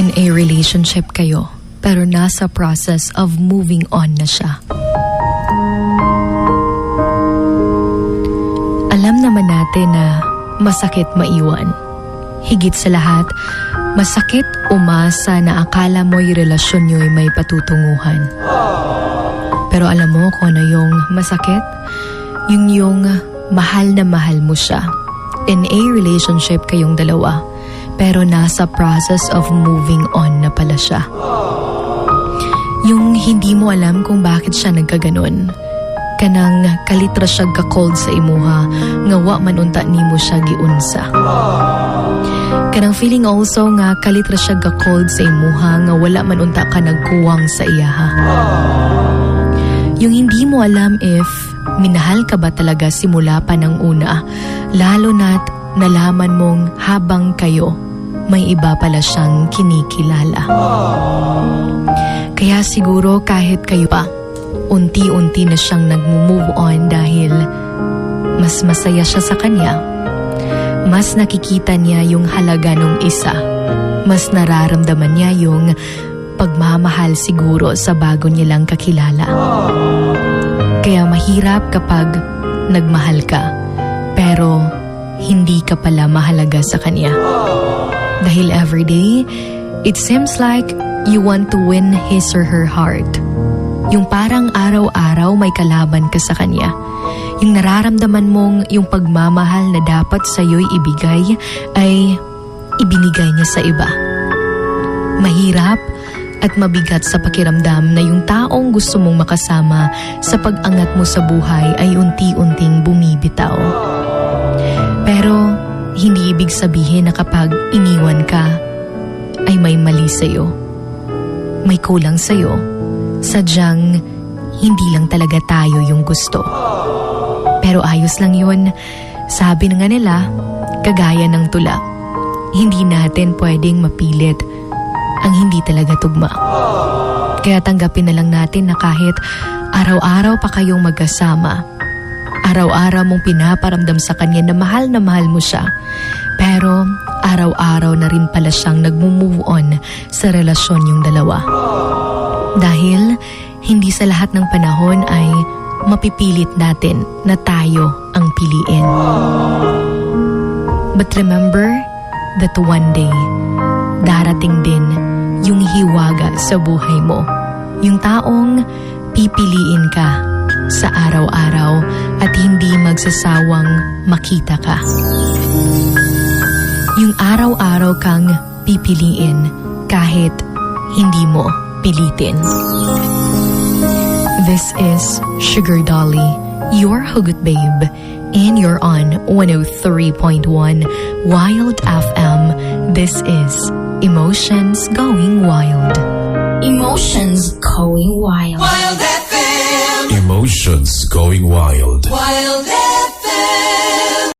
In a relationship kayo, pero nasa process of moving on na siya. Alam naman natin na masakit maiwan. Higit sa lahat, masakit umasa na akala mo'y relasyon nyo'y may patutunguhan. Pero alam mo kung ano yung masakit? Yung mahal na mahal mo siya. In a relationship kayong dalawa, pero nasa process of moving on na pala siya. Yung hindi mo alam kung bakit siya nagkaganon. Kanang kalitra siya ka-cold sa imuha, nga wa man unta nimo siya giunsa. Kanang feeling also nga kalitra siya ka-cold sa imuha, nga wala man unta ka nagkuwang sa iyaha. Yung hindi mo alam if minahal ka ba talaga simula pa ng una, lalo na't nalaman mong habang kayo, may iba pala siyang kinikilala. Kaya siguro kahit kayo pa, unti-unti na siyang nag-move on dahil mas masaya siya sa kanya. Mas nakikita niya yung halaga ng isa. Mas nararamdaman niya yung pagmamahal siguro sa bago nilang kakilala. Kaya mahirap kapag nagmahal ka, pero hindi ka pala mahalaga sa kanya. Dahil everyday, it seems like you want to win his or her heart. Yung parang araw-araw may kalaban ka sa kanya. Yung nararamdaman mong yung pagmamahal na dapat sa'yo'y ibigay ay ibinigay niya sa iba. Mahirap at mabigat sa pakiramdam na yung taong gusto mong makasama sa pag-angat mo sa buhay ay unti-unting bumibitaw. Pero hindi ibig sabihin na kapag iniwan ka ay may mali sa'yo. May kulang sa'yo. Sadyang hindi lang talaga tayo yung gusto. Pero ayos lang yun. Sabi na nga nila, kagaya ng tula. Hindi natin pwedeng mapilit ang hindi talaga tugma. Kaya tanggapin na lang natin na kahit araw-araw pa kayong magkasama, araw-araw mong pinaparamdam sa kanya na mahal mo siya, pero araw-araw na rin pala siyang nag-move on sa relasyon yung dalawa. Dahil hindi sa lahat ng panahon ay mapipilit natin na tayo ang piliin. But remember that one day, darating din yung hiwaga sa buhay mo. Yung taong pipiliin ka sa araw-araw at hindi magsasawang makita ka. Yung araw-araw kang pipiliin kahit hindi mo pilitin. This is Sugar Dolly, your hugot babe, and you're on 103.1 Wild FM. This is Emotions Going Wild. Emotions Going Wild. Wild FM. Emotions Going Wild. Wild FM.